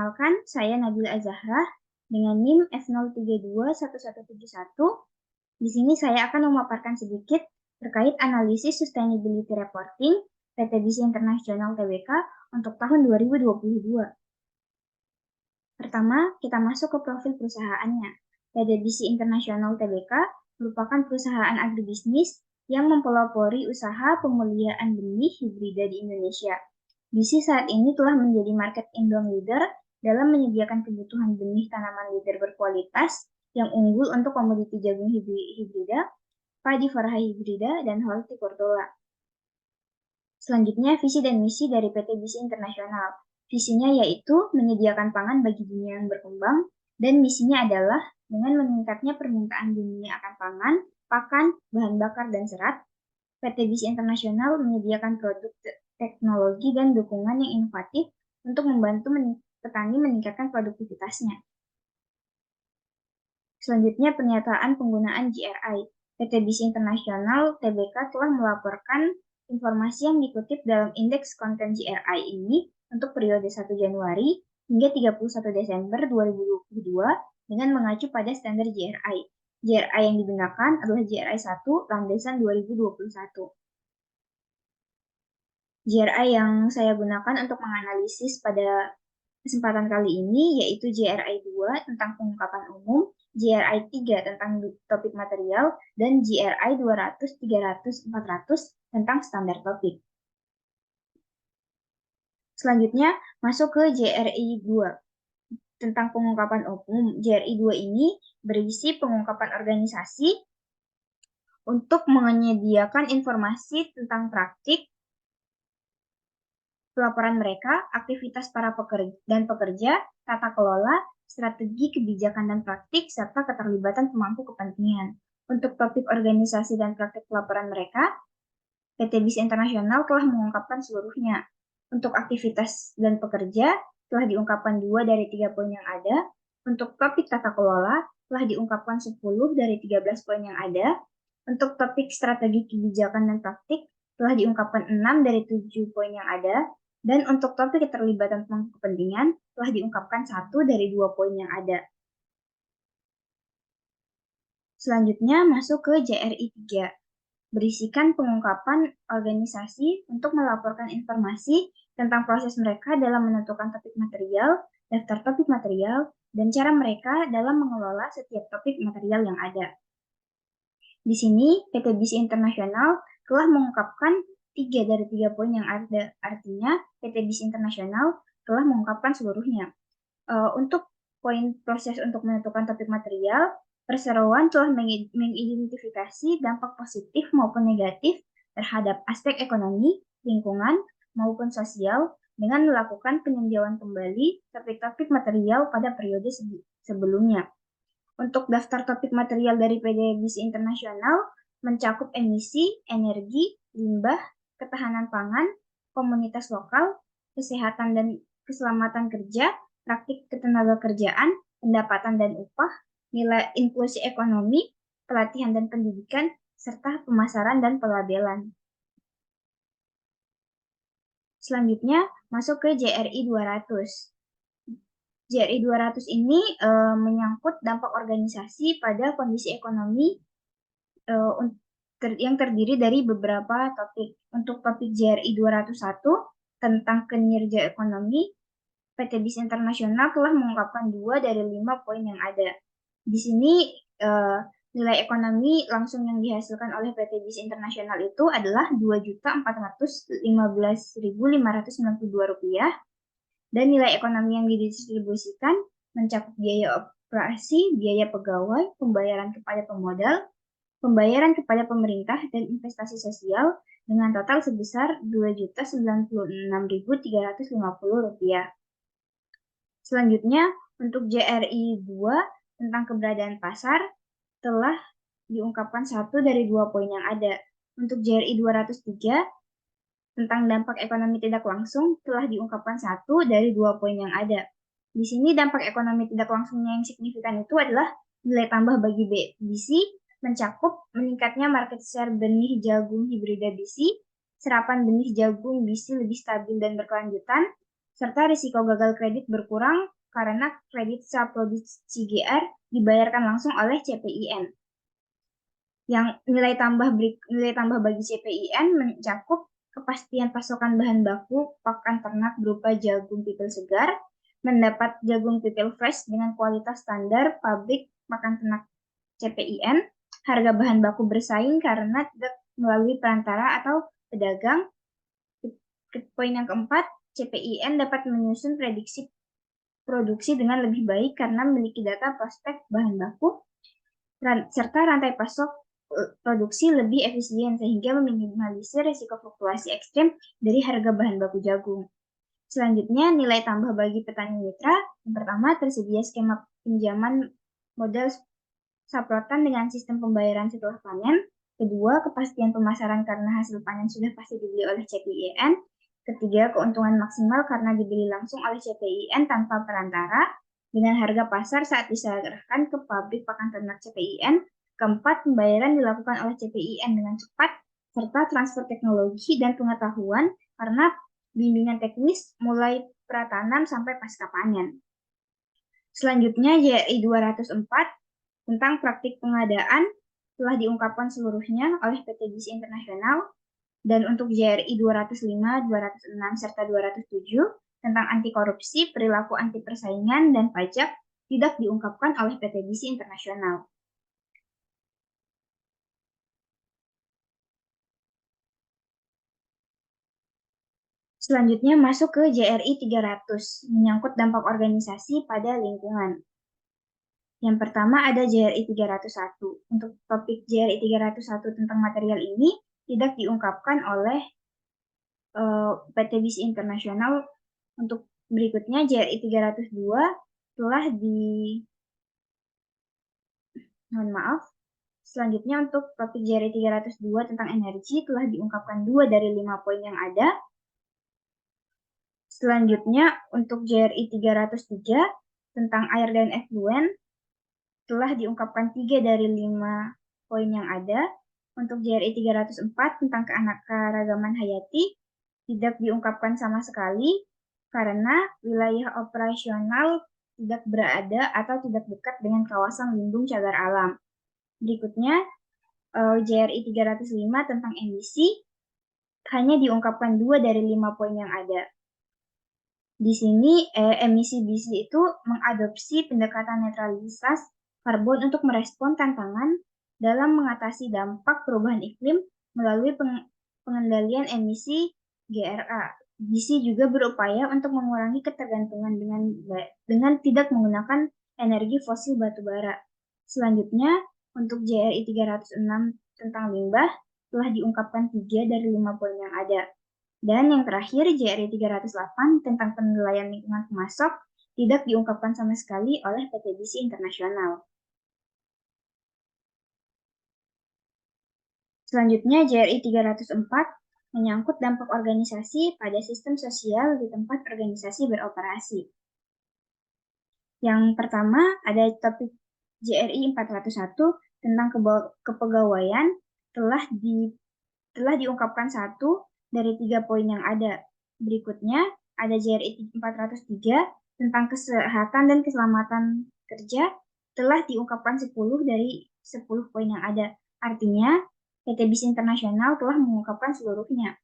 Perkenalkan, saya Nabila Azahra dengan NIM F0321171. Di sini saya akan memaparkan sedikit terkait analisis Sustainability Reporting PT BISI Internasional Tbk untuk tahun 2022. Pertama, kita masuk ke profil perusahaannya. PT BISI Internasional Tbk merupakan perusahaan agribisnis yang mempelopori usaha pemuliaan benih hibrida di Indonesia. BISI saat ini telah menjadi market indong leader dalam menyediakan kebutuhan benih tanaman leader berkualitas yang unggul untuk komoditi jagung hibrida, padi Farha hibrida, dan hortikultura. Selanjutnya, visi dan misi dari PT BISI Internasional. Visinya yaitu menyediakan pangan bagi dunia yang berkembang, dan misinya adalah dengan meningkatnya permintaan dunia akan pangan, pakan, bahan bakar, dan serat, PT BISI Internasional menyediakan produk teknologi dan dukungan yang inovatif untuk membantu petani meningkatkan produktivitasnya. Selanjutnya, pernyataan penggunaan GRI. PT BISI Internasional Tbk telah melaporkan informasi yang dikutip dalam indeks konten GRI ini untuk periode 1 Januari hingga 31 Desember 2022 dengan mengacu pada standar GRI. GRI yang digunakan adalah GRI 1 Landasan 2021. GRI yang saya gunakan untuk menganalisis pada kesempatan kali ini yaitu GRI 2 tentang pengungkapan umum, GRI 3 tentang topik material, dan GRI 200, 300, 400 tentang standar topik. Selanjutnya, masuk ke GRI 2 tentang pengungkapan umum. GRI 2 ini berisi pengungkapan organisasi untuk menyediakan informasi tentang praktik, pelaporan mereka, aktivitas para pekerja, tata kelola, strategi, kebijakan dan praktik, serta keterlibatan pemangku kepentingan. Untuk topik organisasi dan praktik pelaporan mereka, PT BISI Internasional telah mengungkapkan seluruhnya. Untuk aktivitas dan pekerja, telah diungkapkan 2 dari 3 poin yang ada. Untuk topik tata kelola, telah diungkapkan 10 dari 13 poin yang ada. Untuk topik strategi kebijakan dan praktik, telah diungkapkan 6 dari 7 poin yang ada. Dan untuk topik keterlibatan pemangku kepentingan, telah diungkapkan 1 dari 2 poin yang ada. Selanjutnya masuk ke JRI 3, berisikan pengungkapan organisasi untuk melaporkan informasi tentang proses mereka dalam menentukan topik material, daftar topik material, dan cara mereka dalam mengelola setiap topik material yang ada. Di sini, PT BISI Internasional telah mengungkapkan 3 dari 3 poin yang ada, artinya PT BISI Internasional telah mengungkapkan seluruhnya. Untuk poin proses untuk menentukan topik material, perseroan telah mengidentifikasi dampak positif maupun negatif terhadap aspek ekonomi, lingkungan, maupun sosial dengan melakukan peninjauan kembali topik-topik material pada periode sebelumnya. Untuk daftar topik material dari PT BISI Internasional mencakup emisi, energi, limbah, ketahanan pangan, komunitas lokal, kesehatan dan keselamatan kerja, praktik ketenagakerjaan, pendapatan dan upah, nilai inklusi ekonomi, pelatihan dan pendidikan, serta pemasaran dan pelabelan. Selanjutnya, masuk ke JRI 200. JRI 200 ini menyangkut dampak organisasi pada kondisi ekonomi yang terdiri dari beberapa topik. Untuk topik JRI 201 tentang kinerja ekonomi, PT BISI Internasional telah mengungkapkan 2 dari 5 poin yang ada. Di sini nilai ekonomi langsung yang dihasilkan oleh PT BISI Internasional itu adalah Rp2.415.592 dan nilai ekonomi yang didistribusikan mencakup biaya operasi, biaya pegawai, pembayaran kepada pemodal, pembayaran kepada pemerintah, dan investasi sosial dengan total sebesar Rp2.096.350. Selanjutnya, untuk JRI 2 tentang keberadaan pasar telah diungkapkan 1 dari 2 poin yang ada. Untuk JRI 203 tentang dampak ekonomi tidak langsung telah diungkapkan 1 dari 2 poin yang ada. Di sini dampak ekonomi tidak langsungnya yang signifikan itu adalah nilai tambah bagi BISI mencakup meningkatnya market share benih jagung hibrida BISI, serapan benih jagung BISI lebih stabil dan berkelanjutan, serta risiko gagal kredit berkurang karena kredit usaha produksi GR dibayarkan langsung oleh CPIN. Yang nilai tambah bagi CPIN mencakup kepastian pasokan bahan baku pakan ternak berupa jagung pipil segar, mendapat jagung pipil fresh dengan kualitas standar pabrik pakan ternak CPIN, harga bahan baku bersaing karena tidak melalui perantara atau pedagang. Poin yang keempat, CPIN dapat menyusun prediksi produksi dengan lebih baik karena memiliki data prospek bahan baku, serta rantai pasok produksi lebih efisien sehingga meminimalisir risiko fluktuasi ekstrim dari harga bahan baku jagung. Selanjutnya, nilai tambah bagi petani mitra. Yang pertama, tersedia skema pinjaman modal saprotan dengan sistem pembayaran setelah panen. Kedua, kepastian pemasaran karena hasil panen sudah pasti dibeli oleh CPIN. Ketiga, keuntungan maksimal karena dibeli langsung oleh CPIN tanpa perantara dengan harga pasar saat diserahkan ke pabrik pakan ternak CPIN. Keempat, pembayaran dilakukan oleh CPIN dengan cepat serta transfer teknologi dan pengetahuan karena bimbingan teknis mulai pratanam sampai pasca panen. Selanjutnya, JRI 204 tentang praktik pengadaan telah diungkapkan seluruhnya oleh PT Gizi Internasional, dan untuk JRI 205, 206, serta 207 tentang anti korupsi, perilaku anti persaingan, dan pajak tidak diungkapkan oleh PT Gizi Internasional. Selanjutnya masuk ke JRI 300, menyangkut dampak organisasi pada lingkungan. Yang pertama ada JRI 301. Untuk topik JRI 301 tentang material ini tidak diungkapkan oleh PT Gizi Internasional. Untuk berikutnya JRI 302 telah mohon maaf. Selanjutnya untuk topik JRI 302 tentang energi telah diungkapkan 2 dari 5 poin yang ada. Selanjutnya, untuk JRI 303 tentang air dan efluen telah diungkapkan 3 dari 5 poin yang ada. Untuk JRI 304 tentang keanekaragaman hayati tidak diungkapkan sama sekali karena wilayah operasional tidak berada atau tidak dekat dengan kawasan lindung cagar alam. Berikutnya, JRI 305 tentang emisi hanya diungkapkan 2 dari 5 poin yang ada. Di sini emisi BC itu mengadopsi pendekatan netralitas karbon untuk merespon tantangan dalam mengatasi dampak perubahan iklim melalui pengendalian emisi GRA. BC juga berupaya untuk mengurangi ketergantungan dengan tidak menggunakan energi fosil batubara. Selanjutnya, untuk JRI 306 tentang limbah telah diungkapkan 3 dari 5 poin yang ada. Dan yang terakhir, JRI 308 tentang penilaian lingkungan pemasok tidak diungkapkan sama sekali oleh PT Gizi Internasional. Selanjutnya, JRI 304 menyangkut dampak organisasi pada sistem sosial di tempat organisasi beroperasi. Yang pertama, ada topik JRI 401 tentang kepegawaian telah diungkapkan 1 dari 3 poin yang ada. Berikutnya, ada JRI 403 tentang kesehatan dan keselamatan kerja telah diungkapkan 10 dari 10 poin yang ada. Artinya, PT Gizi Internasional telah mengungkapkan seluruhnya.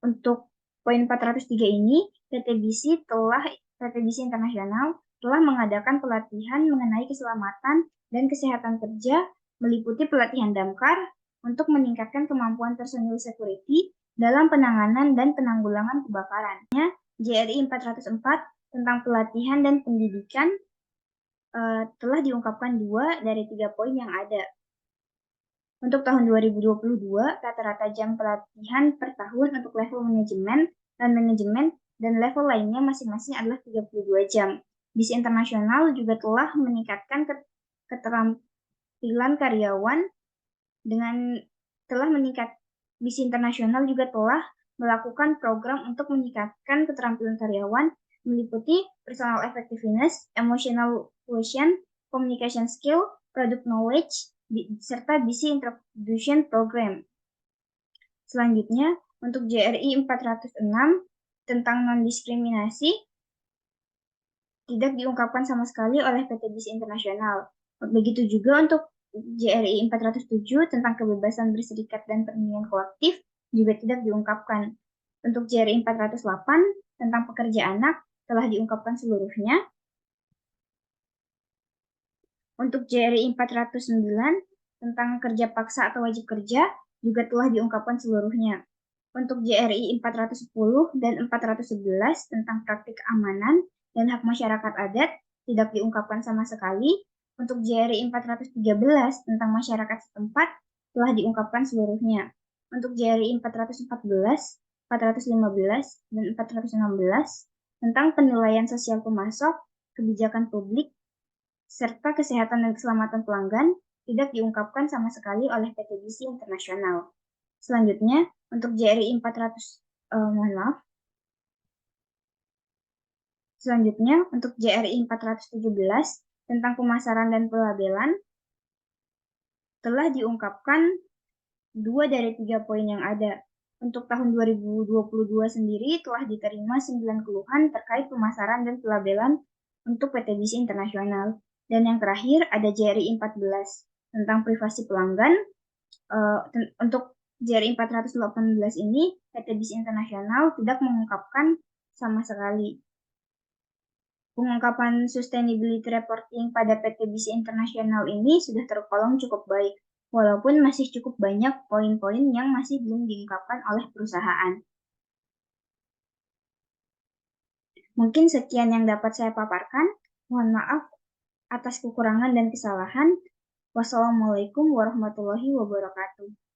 Untuk poin 403 ini, PT Gizi Internasional telah mengadakan pelatihan mengenai keselamatan dan kesehatan kerja, meliputi pelatihan damkar, untuk meningkatkan kemampuan personil security dalam penanganan dan penanggulangan kebakaran. JRI 404 tentang pelatihan dan pendidikan telah diungkapkan 2 dari 3 poin yang ada. Untuk tahun 2022, rata-rata jam pelatihan per tahun untuk level manajemen dan level lainnya masing-masing adalah 32 jam. Gizi Internasional juga telah meningkatkan keterampilan karyawan Gizi Internasional juga telah melakukan program untuk meningkatkan keterampilan karyawan, meliputi personal effectiveness, emotional quotient, communication skill, product knowledge, serta Gizi Introduction Program. Selanjutnya, untuk JRI 406 tentang non-diskriminasi tidak diungkapkan sama sekali oleh PT BIS Internasional. Begitu juga untuk JRI 407 tentang kebebasan berserikat dan perlindungan kolektif juga tidak diungkapkan. Untuk JRI 408 tentang pekerja anak telah diungkapkan seluruhnya. Untuk JRI 409 tentang kerja paksa atau wajib kerja juga telah diungkapkan seluruhnya. Untuk JRI 410 dan 411 tentang praktik keamanan dan hak masyarakat adat tidak diungkapkan sama sekali. Untuk JRI 413 tentang masyarakat setempat telah diungkapkan seluruhnya. Untuk JRI 414, 415, dan 416 tentang penilaian sosial pemasok, kebijakan publik, serta kesehatan dan keselamatan pelanggan tidak diungkapkan sama sekali oleh PT BIS Internasional. Selanjutnya, untuk JRI 400, mohon maaf. Selanjutnya, untuk JRI 417 tentang pemasaran dan pelabelan telah diungkapkan 2 dari 3 poin yang ada. Untuk tahun 2022 sendiri telah diterima 9 keluhan terkait pemasaran dan pelabelan untuk PT BIS Internasional. Dan yang terakhir ada JRI 14 tentang privasi pelanggan. Untuk JRI 418 ini PT BIS Internasional tidak mengungkapkan sama sekali. Pengungkapan sustainability reporting pada PT BIS Internasional ini sudah tergolong cukup baik, walaupun masih cukup banyak poin-poin yang masih belum diungkapkan oleh perusahaan. Mungkin sekian yang dapat saya paparkan. Mohon maaf atas kekurangan dan kesalahan. Wassalamualaikum warahmatullahi wabarakatuh.